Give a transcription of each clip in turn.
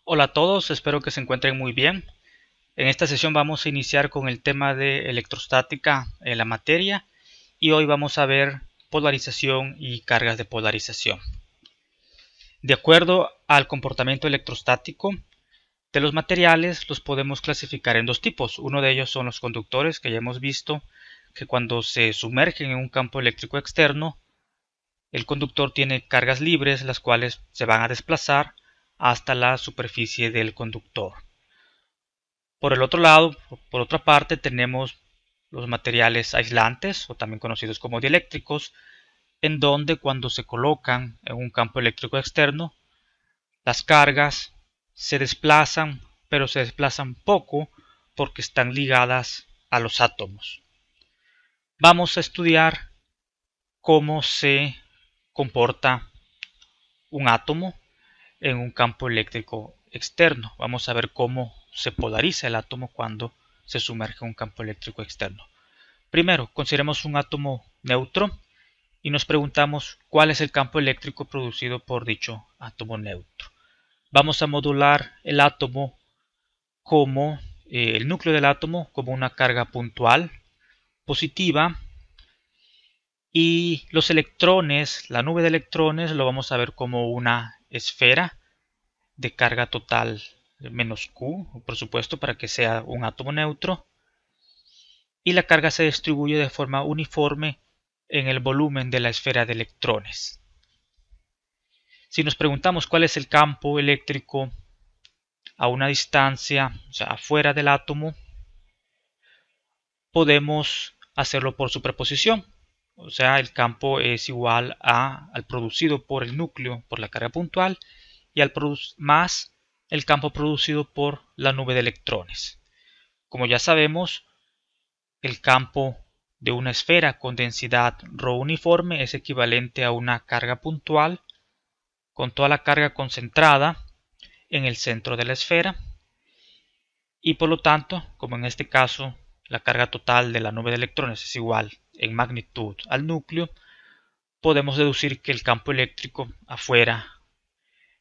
Hola a todos, espero que se encuentren muy bien. En esta sesión vamos a iniciar con el tema de electrostática en la materia y hoy vamos a ver polarización y cargas de polarización. De acuerdo al comportamiento electrostático de los materiales, los podemos clasificar en dos tipos. Uno de ellos son los conductores, que ya hemos visto que cuando se sumergen en un campo eléctrico externo, el conductor tiene cargas libres, las cuales se van a desplazar hasta la superficie del conductor. Por el otro lado, por otra parte, tenemos los materiales aislantes, o también conocidos como dieléctricos, en donde cuando se colocan en un campo eléctrico externo, las cargas se desplazan, pero se desplazan poco porque están ligadas a los átomos. Vamos a estudiar cómo se comporta un átomo en un campo eléctrico externo. Vamos a ver cómo se polariza el átomo cuando se sumerge en un campo eléctrico externo. Primero, consideremos un átomo neutro y nos preguntamos cuál es el campo eléctrico producido por dicho átomo neutro. Vamos a modular el átomo como el núcleo del átomo como una carga puntual positiva, y los electrones, la nube de electrones, lo vamos a ver como una esfera de carga total menos Q, por supuesto, para que sea un átomo neutro, y la carga se distribuye de forma uniforme en el volumen de la esfera de electrones. Si nos preguntamos cuál es el campo eléctrico a una distancia, o sea, afuera del átomo, podemos hacerlo por superposición. O sea, el campo es igual al producido por el núcleo, por la carga puntual, y más el campo producido por la nube de electrones. Como ya sabemos, el campo de una esfera con densidad ρ uniforme es equivalente a una carga puntual con toda la carga concentrada en el centro de la esfera, y por lo tanto, como en este caso la carga total de la nube de electrones es igual en magnitud al núcleo, podemos deducir que el campo eléctrico afuera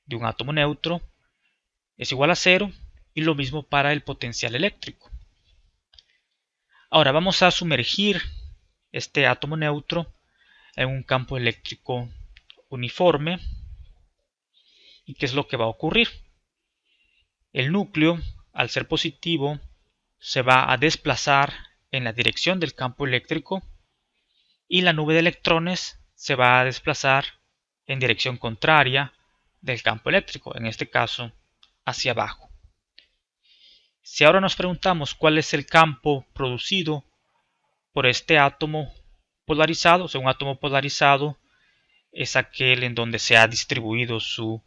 de un átomo neutro es igual a cero, y lo mismo para el potencial eléctrico. Ahora vamos a sumergir este átomo neutro en un campo eléctrico uniforme. ¿Y qué es lo que va a ocurrir? El núcleo, al ser positivo, se va a desplazar en la dirección del campo eléctrico, y la nube de electrones se va a desplazar en dirección contraria del campo eléctrico, en este caso hacia abajo. Si ahora nos preguntamos cuál es el campo producido por este átomo polarizado, o sea, un átomo polarizado es aquel en donde se ha distribuido su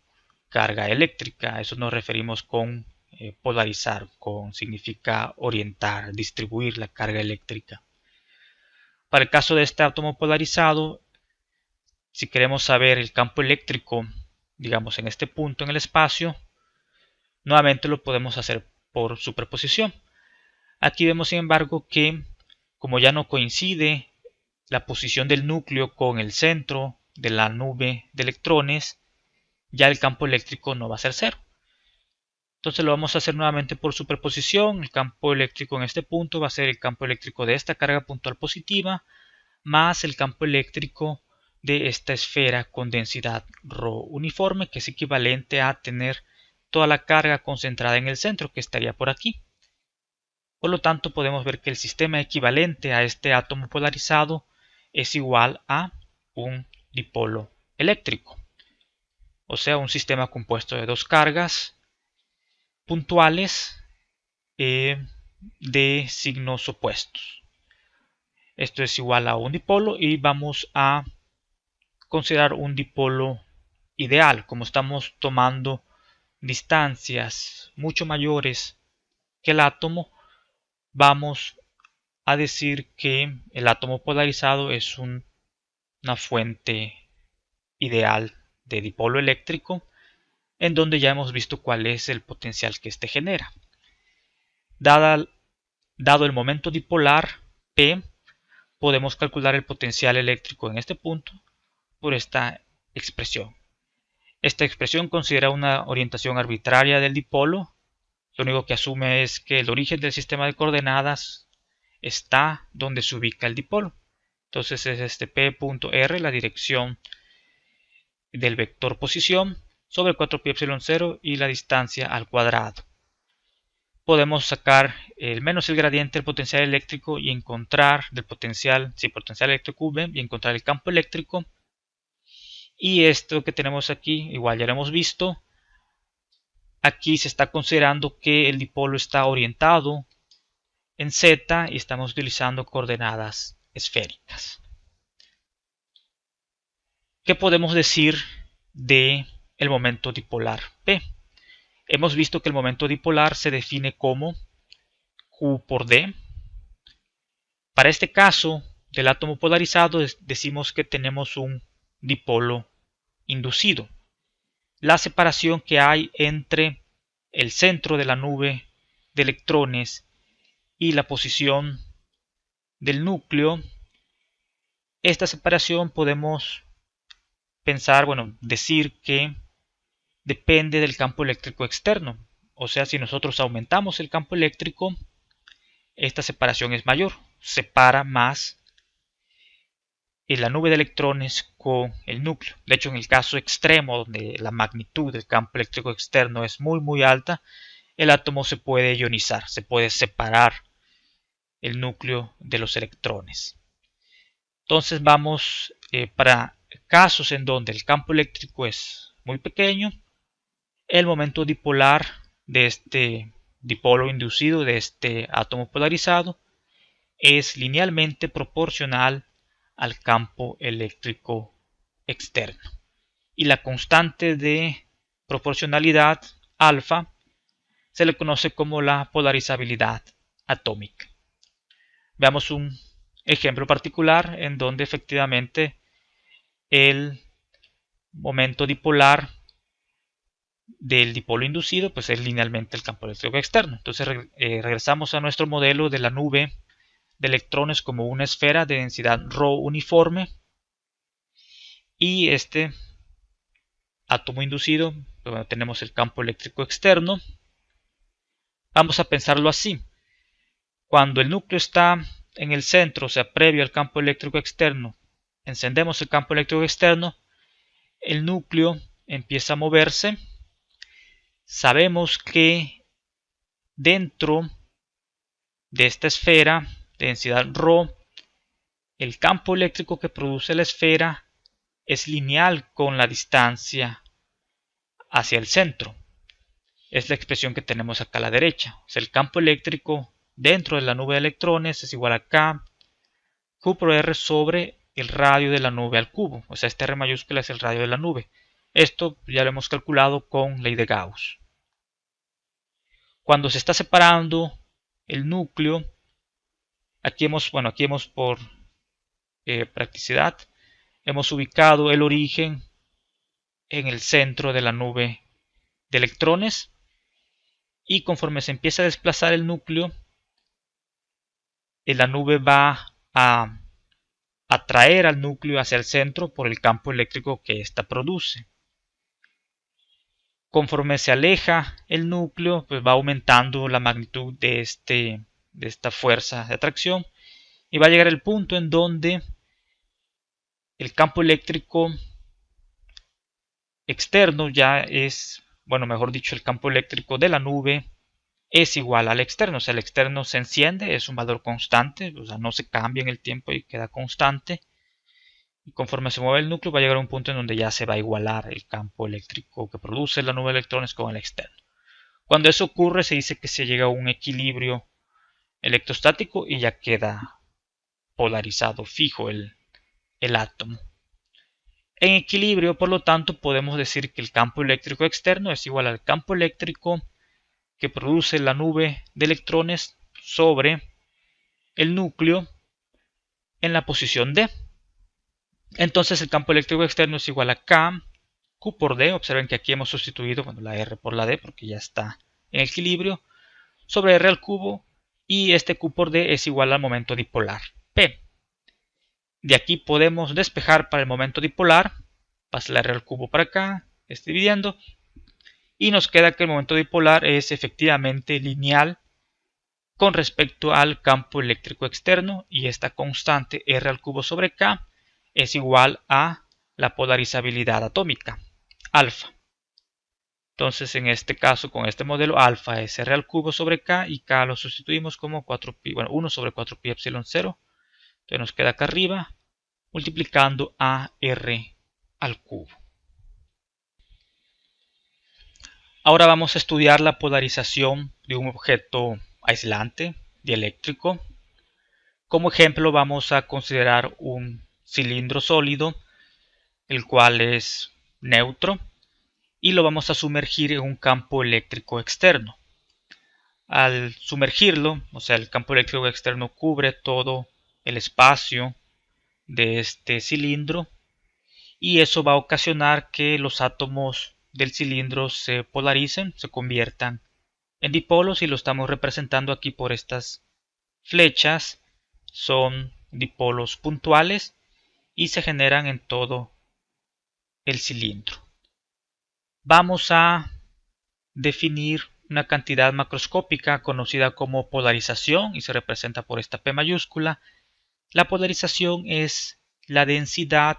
carga eléctrica. A eso nos referimos con polarizar, significa orientar, distribuir la carga eléctrica. Para el caso de este átomo polarizado, si queremos saber el campo eléctrico, digamos en este punto en el espacio, nuevamente lo podemos hacer por superposición. Aquí vemos sin embargo que, como ya no coincide la posición del núcleo con el centro de la nube de electrones, ya el campo eléctrico no va a ser cero. Entonces lo vamos a hacer nuevamente por superposición. El campo eléctrico en este punto va a ser el campo eléctrico de esta carga puntual positiva más el campo eléctrico de esta esfera con densidad ρ uniforme, que es equivalente a tener toda la carga concentrada en el centro, que estaría por aquí. Por lo tanto, podemos ver que el sistema equivalente a este átomo polarizado es igual a un dipolo eléctrico, o sea, un sistema compuesto de dos cargas puntuales de signos opuestos. Esto es igual a un dipolo, y vamos a considerar un dipolo ideal. Como estamos tomando distancias mucho mayores que el átomo, vamos a decir que el átomo polarizado es una fuente ideal de dipolo eléctrico, en donde ya hemos visto cuál es el potencial que éste genera. Dado el momento dipolar P, podemos calcular el potencial eléctrico en este punto por esta expresión. Esta expresión considera una orientación arbitraria del dipolo. Lo único que asume es que el origen del sistema de coordenadas está donde se ubica el dipolo. Entonces es este p.r, la dirección del vector posición, sobre 4πε0 y la distancia al cuadrado. Podemos sacar el menos el gradiente del potencial eléctrico y encontrar del potencial eléctrico V y encontrar el campo eléctrico. Y esto que tenemos aquí, igual ya lo hemos visto. Aquí se está considerando que el dipolo está orientado en Z y estamos utilizando coordenadas esféricas. ¿Qué podemos decir de el momento dipolar P? Hemos visto que el momento dipolar se define como Q por D. Para este caso del átomo polarizado decimos que tenemos un dipolo inducido. La separación que hay entre el centro de la nube de electrones y la posición del núcleo, esta separación podemos pensar, decir que depende del campo eléctrico externo. O sea, si nosotros aumentamos el campo eléctrico, esta separación es mayor, separa más en la nube de electrones con el núcleo. De hecho, en el caso extremo, donde la magnitud del campo eléctrico externo es muy alta, el átomo se puede ionizar, se puede separar el núcleo de los electrones. Entonces vamos para casos en donde el campo eléctrico es muy pequeño, el momento dipolar de este dipolo inducido, de este átomo polarizado, es linealmente proporcional al campo eléctrico externo. Y la constante de proporcionalidad alfa se le conoce como la polarizabilidad atómica. Veamos un ejemplo particular en donde efectivamente el momento dipolar del dipolo inducido pues es linealmente el campo eléctrico externo. Entonces regresamos a nuestro modelo de la nube de electrones como una esfera de densidad ρ uniforme, y este átomo inducido, tenemos el campo eléctrico externo. Vamos a pensarlo así: cuando el núcleo está en el centro, o sea, previo al campo eléctrico externo, encendemos el campo eléctrico externo, el núcleo empieza a moverse. Sabemos que dentro de esta esfera de densidad ρ, el campo eléctrico que produce la esfera es lineal con la distancia hacia el centro. Es la expresión que tenemos acá a la derecha. O sea, el campo eléctrico dentro de la nube de electrones es igual a K, Q por R sobre el radio de la nube al cubo. O sea, este R mayúscula es el radio de la nube. Esto ya lo hemos calculado con ley de Gauss. Cuando se está separando el núcleo, aquí hemos por practicidad, hemos ubicado el origen en el centro de la nube de electrones, y conforme se empieza a desplazar el núcleo, la nube va a atraer al núcleo hacia el centro por el campo eléctrico que ésta produce. Conforme se aleja el núcleo, pues va aumentando la magnitud de esta fuerza de atracción, y va a llegar el punto en donde el campo eléctrico externo ya es, mejor dicho, el campo eléctrico de la nube es igual al externo. O sea, el externo se enciende, es un valor constante, o sea, no se cambia en el tiempo y queda constante. Y conforme se mueve el núcleo va a llegar a un punto en donde ya se va a igualar el campo eléctrico que produce la nube de electrones con el externo. Cuando eso ocurre se dice que se llega a un equilibrio electrostático y ya queda polarizado, fijo el átomo. En equilibrio, por lo tanto, podemos decir que el campo eléctrico externo es igual al campo eléctrico que produce la nube de electrones sobre el núcleo en la posición D. Entonces el campo eléctrico externo es igual a K, Q por D. Observen que aquí hemos sustituido la R por la D porque ya está en equilibrio, sobre R al cubo, y este Q por D es igual al momento dipolar P. De aquí podemos despejar para el momento dipolar, pasa la R al cubo para acá, dividendo, y nos queda que el momento dipolar es efectivamente lineal con respecto al campo eléctrico externo, y esta constante R al cubo sobre K es igual a la polarizabilidad atómica, alfa. Entonces, en este caso, con este modelo, alfa es R al cubo sobre K y K lo sustituimos como 4pi, bueno, 1 sobre 4pi epsilon 0. Entonces nos queda acá arriba multiplicando a R al cubo. Ahora vamos a estudiar la polarización de un objeto aislante dieléctrico. Como ejemplo vamos a considerar un cilindro sólido, el cual es neutro, y lo vamos a sumergir en un campo eléctrico externo. Al sumergirlo, o sea, el campo eléctrico externo cubre todo el espacio de este cilindro, y eso va a ocasionar que los átomos del cilindro se polaricen, se conviertan en dipolos, y lo estamos representando aquí por estas flechas. Son dipolos puntuales y se generan en todo el cilindro. Vamos a definir una cantidad macroscópica conocida como polarización y se representa por esta P mayúscula. La polarización es la densidad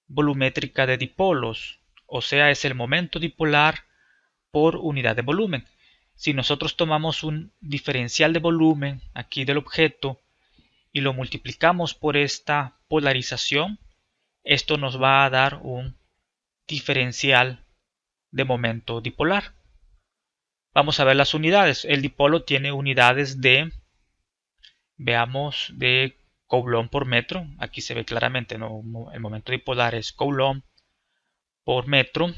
volumétrica de dipolos, o sea, es el momento dipolar por unidad de volumen. Si nosotros tomamos un diferencial de volumen aquí del objeto y lo multiplicamos por esta polarización, esto nos va a dar un diferencial de momento dipolar. Vamos a ver las unidades. El dipolo tiene unidades de, veamos, de Coulomb por metro. Aquí se ve claramente, ¿no? El momento dipolar es Coulomb por metro.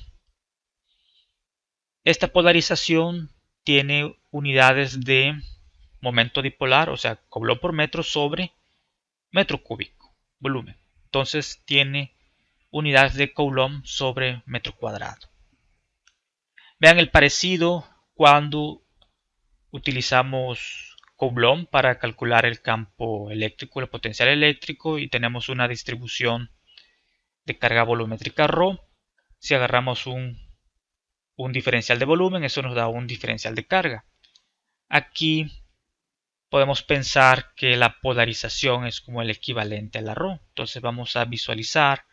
Esta polarización tiene unidades de momento dipolar, o sea, Coulomb por metro sobre metro cúbico, volumen. Entonces tiene unidades de Coulomb sobre metro cuadrado. Vean el parecido cuando utilizamos Coulomb para calcular el campo eléctrico, el potencial eléctrico, y tenemos una distribución de carga volumétrica ρ. Si agarramos un diferencial de volumen, eso nos da un diferencial de carga. Aquí podemos pensar que la polarización es como el equivalente a la ρ. Entonces vamos a visualizar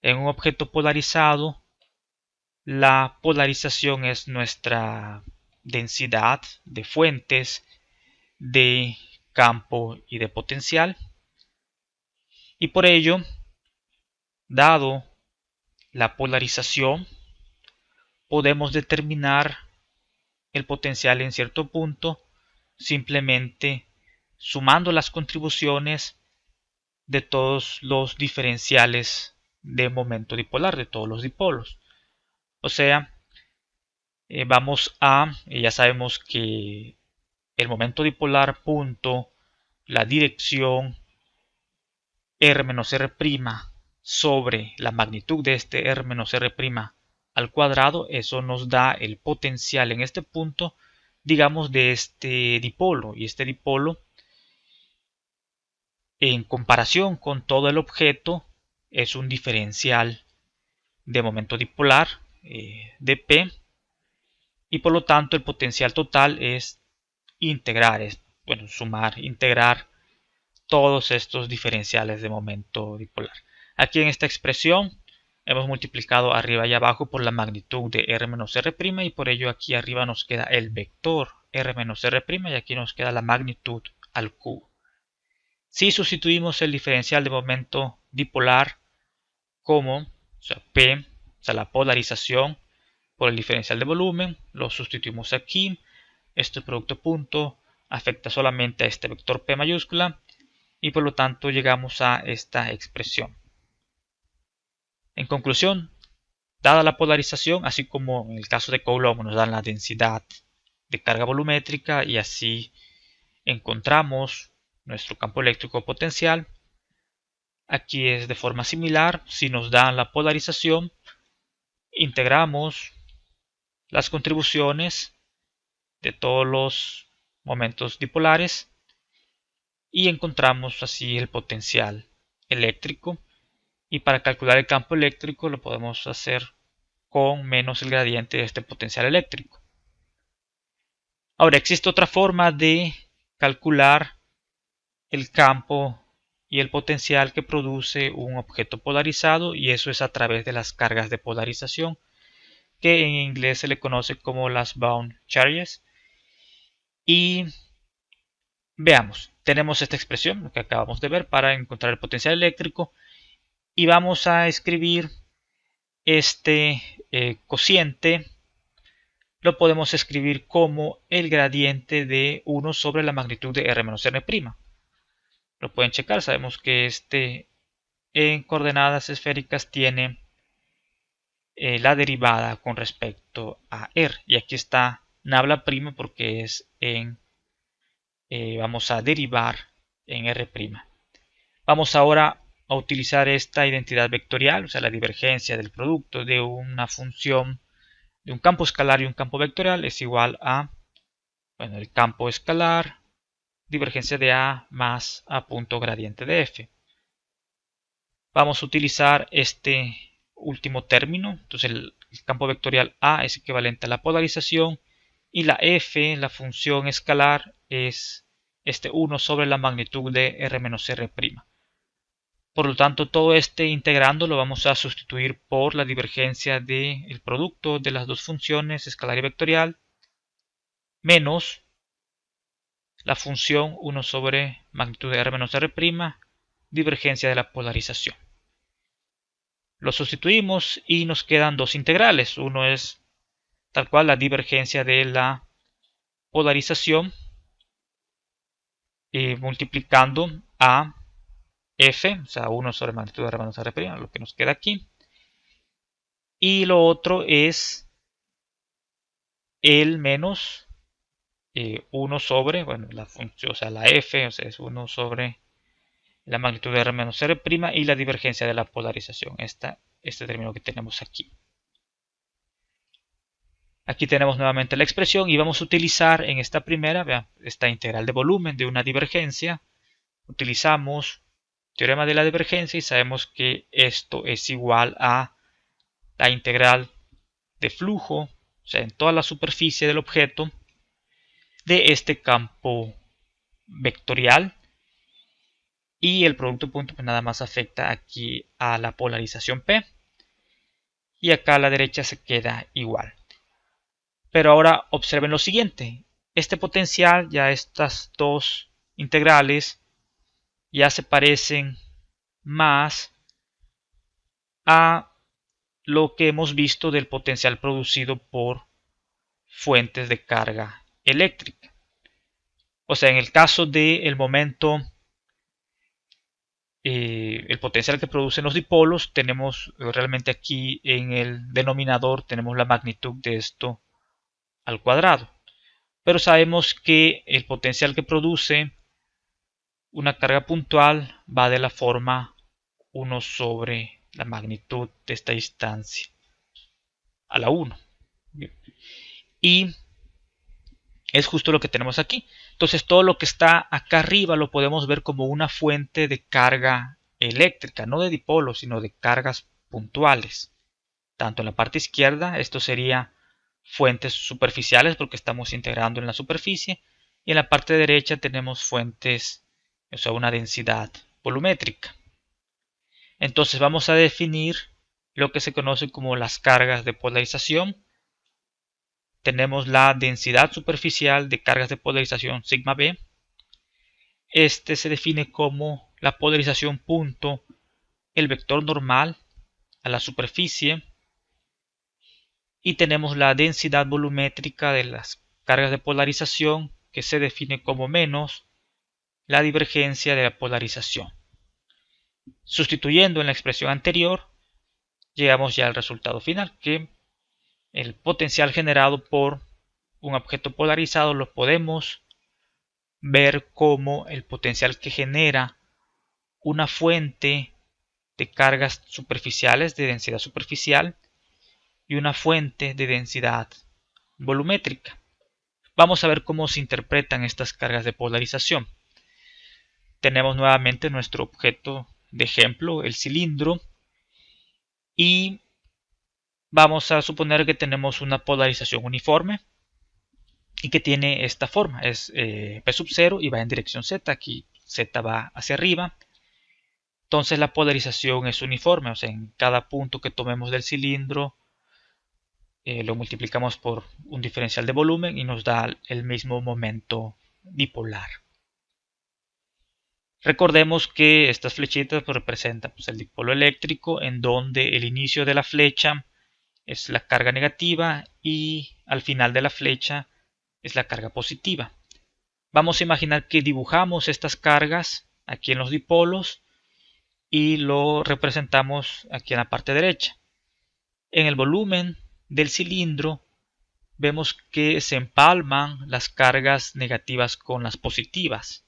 en un objeto polarizado, la polarización es nuestra densidad de fuentes, de campo y de potencial, y por ello, dado la polarización, podemos determinar el potencial en cierto punto simplemente sumando las contribuciones de todos los diferenciales de momento dipolar, de todos los dipolos. O sea, ya sabemos que el momento dipolar punto, la dirección R menos R' sobre la magnitud de este R menos R' al cuadrado, eso nos da el potencial en este punto, digamos, de este dipolo. Y este dipolo, en comparación con todo el objeto, es un diferencial de momento dipolar de P, y por lo tanto el potencial total es integrar, integrar todos estos diferenciales de momento dipolar. Aquí en esta expresión hemos multiplicado arriba y abajo por la magnitud de R menos R', y por ello aquí arriba nos queda el vector R menos R', y aquí nos queda la magnitud al cubo. Si sustituimos el diferencial de momento dipolar como P, la polarización, por el diferencial de volumen, lo sustituimos aquí. Este producto punto afecta solamente a este vector P mayúscula, y por lo tanto llegamos a esta expresión. En conclusión, dada la polarización, así como en el caso de Coulomb nos dan la densidad de carga volumétrica y así encontramos nuestro campo eléctrico potencial, aquí es de forma similar. Si nos dan la polarización, integramos las contribuciones de todos los momentos dipolares y encontramos así el potencial eléctrico. Y para calcular el campo eléctrico lo podemos hacer con menos el gradiente de este potencial eléctrico. Ahora, existe otra forma de calcular el campo y el potencial que produce un objeto polarizado, y eso es a través de las cargas de polarización, que en inglés se le conoce como las bound charges. Y veamos, tenemos esta expresión, lo que acabamos de ver, para encontrar el potencial eléctrico, y vamos a escribir este cociente. Lo podemos escribir como el gradiente de 1 sobre la magnitud de r menos r'. Lo pueden checar, sabemos que este en coordenadas esféricas tiene la derivada con respecto a r, y aquí está nabla prima porque es en vamos a derivar en r'. Vamos ahora a utilizar esta identidad vectorial, o sea la divergencia del producto de una función de un campo escalar y un campo vectorial es igual a, bueno, el campo escalar, divergencia de A más A punto gradiente de F. Vamos a utilizar este último término, entonces el campo vectorial A es equivalente a la polarización, y la F, la función escalar, es este 1 sobre la magnitud de R menos R'. Por lo tanto, todo este integrando lo vamos a sustituir por la divergencia del producto de las dos funciones escalar y vectorial menos la función 1 sobre magnitud de R menos R', divergencia de la polarización. Lo sustituimos y nos quedan dos integrales. Uno es tal cual la divergencia de la polarización multiplicando a F, o sea 1 sobre magnitud de R menos R', lo que nos queda aquí. Y lo otro es el menos 1 sobre, bueno, la función, o sea la F, o sea es 1 sobre la magnitud de R menos R' y la divergencia de la polarización, este término que tenemos aquí. Aquí tenemos nuevamente la expresión y vamos a utilizar en esta primera, vean, esta integral de volumen de una divergencia. Utilizamos teorema de la divergencia y sabemos que esto es igual a la integral de flujo, o sea, en toda la superficie del objeto, de este campo vectorial, y el producto punto pues nada más afecta aquí a la polarización P, y acá a la derecha se queda igual. Pero ahora observen lo siguiente, este potencial, ya estas dos integrales ya se parecen más a lo que hemos visto del potencial producido por fuentes de carga eléctrica. O sea, en el caso del momento, el potencial que producen los dipolos, tenemos realmente aquí en el denominador, tenemos la magnitud de esto al cuadrado. Pero sabemos que el potencial que produce una carga puntual va de la forma 1 sobre la magnitud de esta distancia a la 1. Y es justo lo que tenemos aquí. Entonces todo lo que está acá arriba lo podemos ver como una fuente de carga eléctrica, no de dipolos, sino de cargas puntuales. Tanto en la parte izquierda, esto sería fuentes superficiales porque estamos integrando en la superficie, y en la parte derecha tenemos fuentes, o sea, una densidad volumétrica. Entonces vamos a definir lo que se conoce como las cargas de polarización. Tenemos la densidad superficial de cargas de polarización sigma b. Este se define como la polarización punto, el vector normal a la superficie. Y tenemos la densidad volumétrica de las cargas de polarización, que se define como menos la divergencia de la polarización. Sustituyendo en la expresión anterior, llegamos ya al resultado final, que el potencial generado por un objeto polarizado lo podemos ver como el potencial que genera una fuente de cargas superficiales de densidad superficial y una fuente de densidad volumétrica. Vamos a ver cómo se interpretan estas cargas de polarización. Tenemos nuevamente nuestro objeto de ejemplo, el cilindro, y vamos a suponer que tenemos una polarización uniforme y que tiene esta forma, es P sub 0 y va en dirección Z, aquí Z va hacia arriba. Entonces la polarización es uniforme, o sea, en cada punto que tomemos del cilindro lo multiplicamos por un diferencial de volumen y nos da el mismo momento dipolar. Recordemos que estas flechitas pues, representan pues, el dipolo eléctrico, en donde el inicio de la flecha es la carga negativa y al final de la flecha es la carga positiva. Vamos a imaginar que dibujamos estas cargas aquí en los dipolos y lo representamos aquí en la parte derecha. En el volumen del cilindro vemos que se empalman las cargas negativas con las positivas.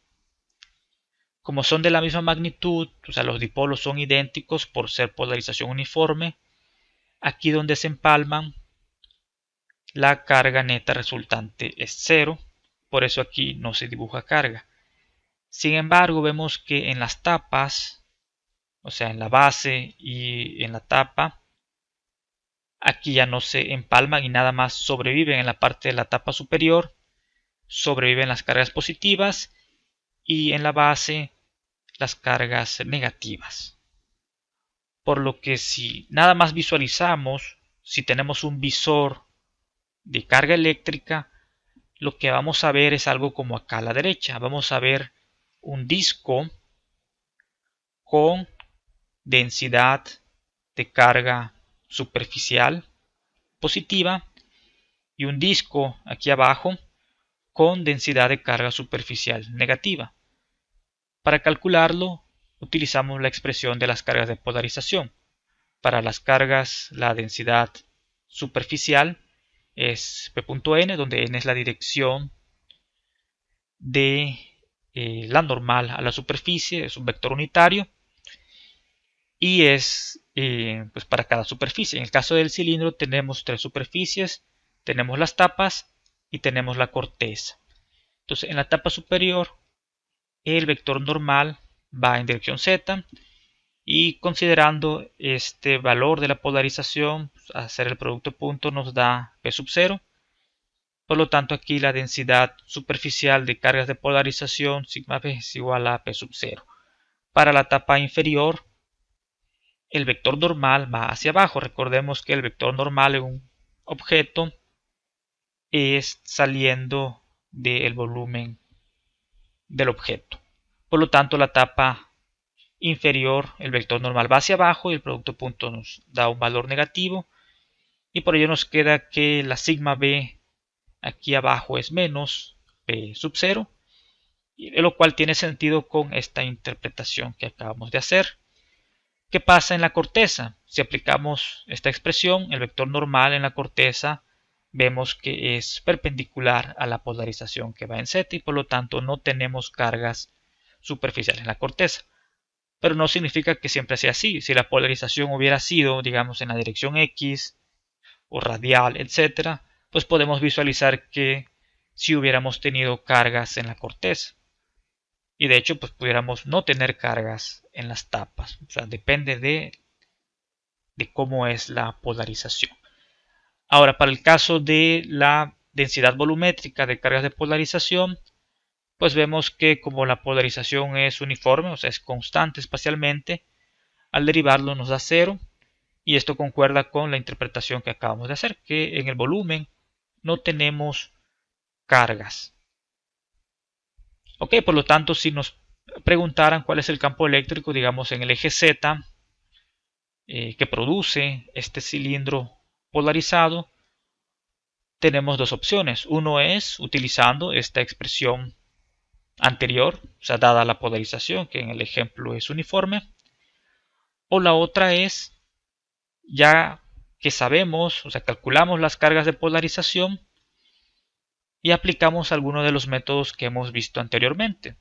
Como son de la misma magnitud, o sea, los dipolos son idénticos por ser polarización uniforme, aquí donde se empalman, la carga neta resultante es 0, por eso aquí no se dibuja carga. Sin embargo, vemos que en las tapas, o sea, en la base y en la tapa, aquí ya no se empalman y nada más sobreviven en la parte de la tapa superior, sobreviven las cargas positivas y en la base las cargas negativas. Por lo que si nada más visualizamos, si tenemos un visor de carga eléctrica, lo que vamos a ver es algo como acá a la derecha. Vamos a ver un disco con densidad de carga superficial positiva y un disco aquí abajo con densidad de carga superficial negativa. Para calcularlo utilizamos la expresión de las cargas de polarización. Para las cargas la densidad superficial es P.n, donde n es la dirección de la normal a la superficie, es un vector unitario y es pues para cada superficie. En el caso del cilindro tenemos tres superficies, tenemos las tapas y tenemos la corteza. Entonces en la tapa superior el vector normal va en dirección Z y considerando este valor de la polarización, hacer el producto punto nos da P sub 0. Por lo tanto aquí la densidad superficial de cargas de polarización sigma B es igual a P sub 0. Para la tapa inferior el vector normal va hacia abajo. Recordemos que el vector normal en un objeto es saliendo del volumen del objeto. Por lo tanto la tapa inferior, el vector normal va hacia abajo y el producto punto nos da un valor negativo y por ello nos queda que la sigma B aquí abajo es menos P sub 0, lo cual tiene sentido con esta interpretación que acabamos de hacer. ¿Qué pasa en la corteza? Si aplicamos esta expresión, el vector normal en la corteza vemos que es perpendicular a la polarización que va en Z y por lo tanto no tenemos cargas superficiales en la corteza. Pero no significa que siempre sea así. Si la polarización hubiera sido, digamos, en la dirección X o radial, etc., pues podemos visualizar que si hubiéramos tenido cargas en la corteza. Y de hecho, pues pudiéramos no tener cargas en las tapas. O sea, depende de cómo es la polarización. Ahora, para el caso de la densidad volumétrica de cargas de polarización, pues vemos que como la polarización es uniforme, o sea, es constante espacialmente, al derivarlo nos da 0 y esto concuerda con la interpretación que acabamos de hacer, que en el volumen no tenemos cargas. Ok, por lo tanto, si nos preguntaran cuál es el campo eléctrico, digamos en el eje Z, que produce este cilindro polarizado, tenemos dos opciones. Uno es utilizando esta expresión anterior, o sea, dada la polarización, que en el ejemplo es uniforme. O la otra es, ya que sabemos, o sea, calculamos las cargas de polarización y aplicamos algunos de los métodos que hemos visto anteriormente.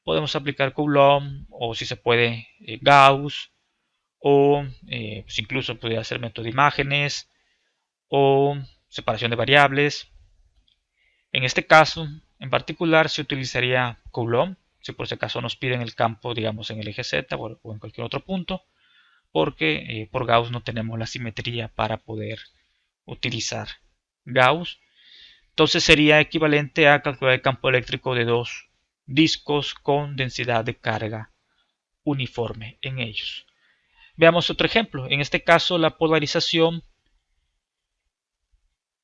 Podemos aplicar Coulomb o si se puede Gauss o pues incluso podría ser método de imágenes o separación de variables. En este caso en particular se utilizaría Coulomb, si por ese caso nos piden el campo digamos en el eje Z o en cualquier otro punto. porque por Gauss no tenemos la simetría para poder utilizar Gauss. Entonces sería equivalente a calcular el campo eléctrico de dos discos con densidad de carga uniforme en ellos. Veamos otro ejemplo. En este caso la polarización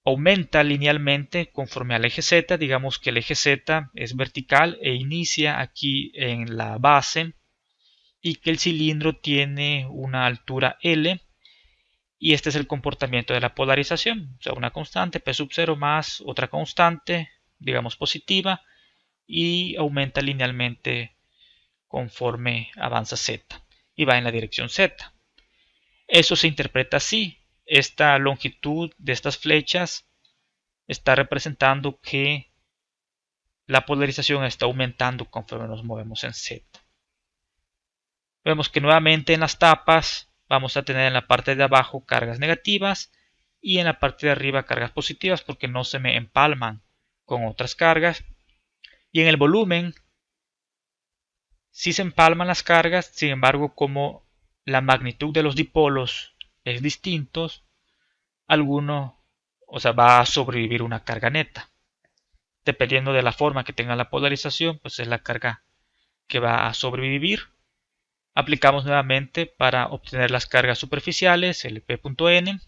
aumenta linealmente conforme al eje Z. Digamos que el eje Z es vertical e inicia aquí en la base y que el cilindro tiene una altura L, y este es el comportamiento de la polarización, o sea, una constante P sub 0 más otra constante, digamos positiva, y aumenta linealmente conforme avanza Z y va en la dirección Z. Eso se interpreta así. Esta longitud de estas flechas está representando que la polarización está aumentando conforme nos movemos en Z. Vemos que nuevamente en las tapas vamos a tener en la parte de abajo cargas negativas y en la parte de arriba cargas positivas porque no se me empalman con otras cargas. Y en el volumen sí se empalman las cargas, sin embargo, como la magnitud de los dipolos es distinto, alguno, va a sobrevivir una carga neta. Dependiendo de la forma que tenga la polarización, pues es la carga que va a sobrevivir. Aplicamos nuevamente para obtener las cargas superficiales, el P.n.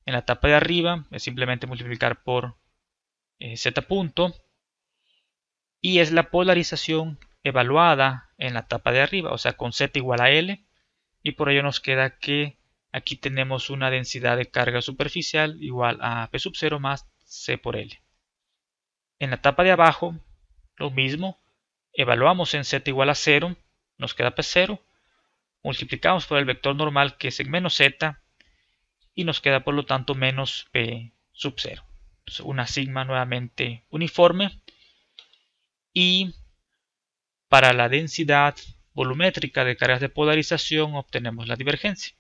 En la tapa de arriba es simplemente multiplicar por Z punto. Y es la polarización evaluada en la tapa de arriba, o sea, con Z igual a L. Y por ello nos queda que aquí tenemos una densidad de carga superficial igual a P sub 0 más C por L. En la tapa de abajo, lo mismo. Evaluamos en Z igual a 0, nos queda P0. Multiplicamos por el vector normal que es en menos Z y nos queda por lo tanto menos P sub 0. Entonces, una sigma nuevamente uniforme. Y para la densidad volumétrica de cargas de polarización obtenemos la divergencia.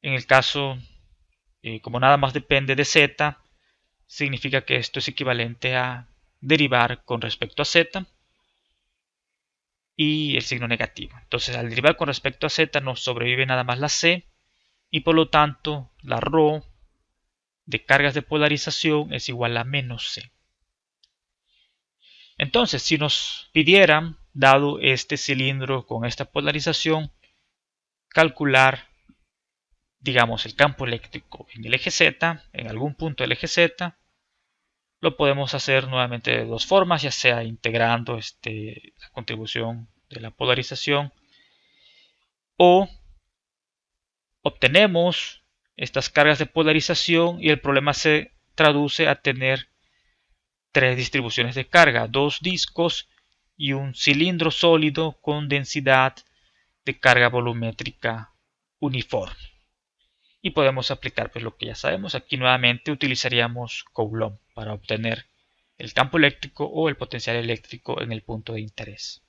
En el caso, como nada más depende de Z, significa que esto es equivalente a derivar con respecto a Z y el signo negativo. Entonces, al derivar con respecto a Z nos sobrevive nada más la C y por lo tanto la ρ de cargas de polarización es igual a menos C. Entonces, si nos pidieran, dado este cilindro con esta polarización, calcular, digamos, el campo eléctrico en el eje Z, en algún punto del eje Z, lo podemos hacer nuevamente de dos formas, ya sea integrando la contribución de la polarización o obtenemos estas cargas de polarización y el problema se traduce a tener tres distribuciones de carga, dos discos y un cilindro sólido con densidad de carga volumétrica uniforme. Y podemos aplicar pues lo que ya sabemos. Aquí nuevamente utilizaríamos Coulomb para obtener el campo eléctrico o el potencial eléctrico en el punto de interés.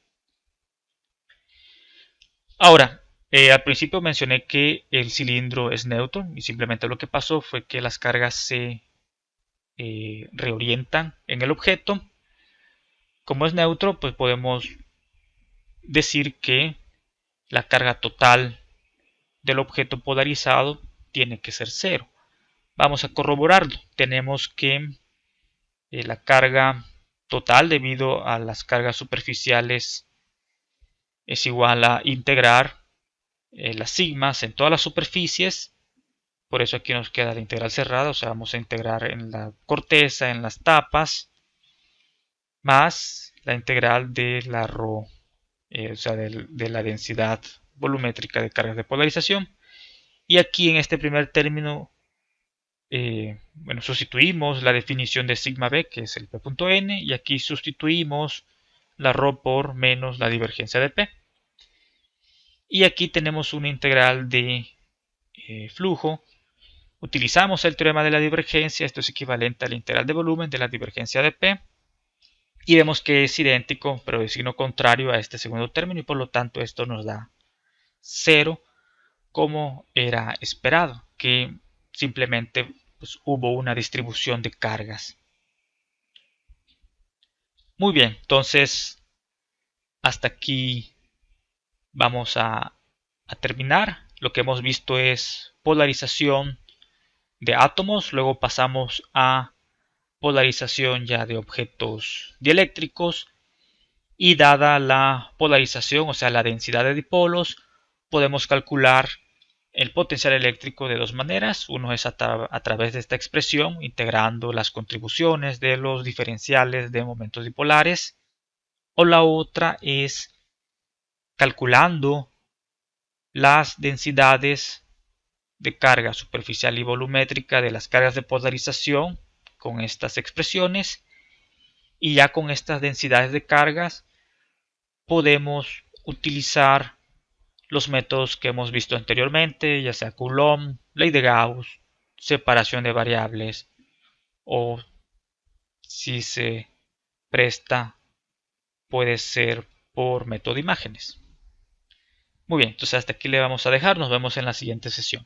Ahora, al principio mencioné que el cilindro es neutro y simplemente lo que pasó fue que las cargas se reorientan en el objeto. Como es neutro, pues podemos decir que la carga total del objeto polarizado tiene que ser cero. Vamos a corroborarlo. Tenemos que la carga total debido a las cargas superficiales es igual a integrar las sigmas en todas las superficies. Por eso aquí nos queda la integral cerrada, o sea, vamos a integrar en la corteza, en las tapas, más la integral de la ρ, o sea, de la densidad volumétrica de cargas de polarización. Y aquí en este primer término, sustituimos la definición de sigma b, que es el P.n, y aquí sustituimos la ρ por menos la divergencia de P. Y aquí tenemos una integral de flujo. Utilizamos el teorema de la divergencia, esto es equivalente a la integral de volumen de la divergencia de P. Y vemos que es idéntico, pero de signo contrario a este segundo término, y por lo tanto esto nos da 0, como era esperado, que simplemente pues, hubo una distribución de cargas. Muy bien, entonces hasta aquí vamos a a terminar, lo que hemos visto es polarización de átomos, luego pasamos a polarización ya de objetos dieléctricos, y dada la polarización, o sea la densidad de dipolos, podemos calcular el potencial eléctrico de dos maneras. Uno es a través de esta expresión, integrando las contribuciones de los diferenciales de momentos dipolares, o la otra es calculando las densidades de carga superficial y volumétrica de las cargas de polarización con estas expresiones, y ya con estas densidades de cargas podemos utilizar los métodos que hemos visto anteriormente, ya sea Coulomb, ley de Gauss, separación de variables, o si se presta puede ser por método de imágenes. Muy bien, entonces hasta aquí le vamos a dejar, nos vemos en la siguiente sesión.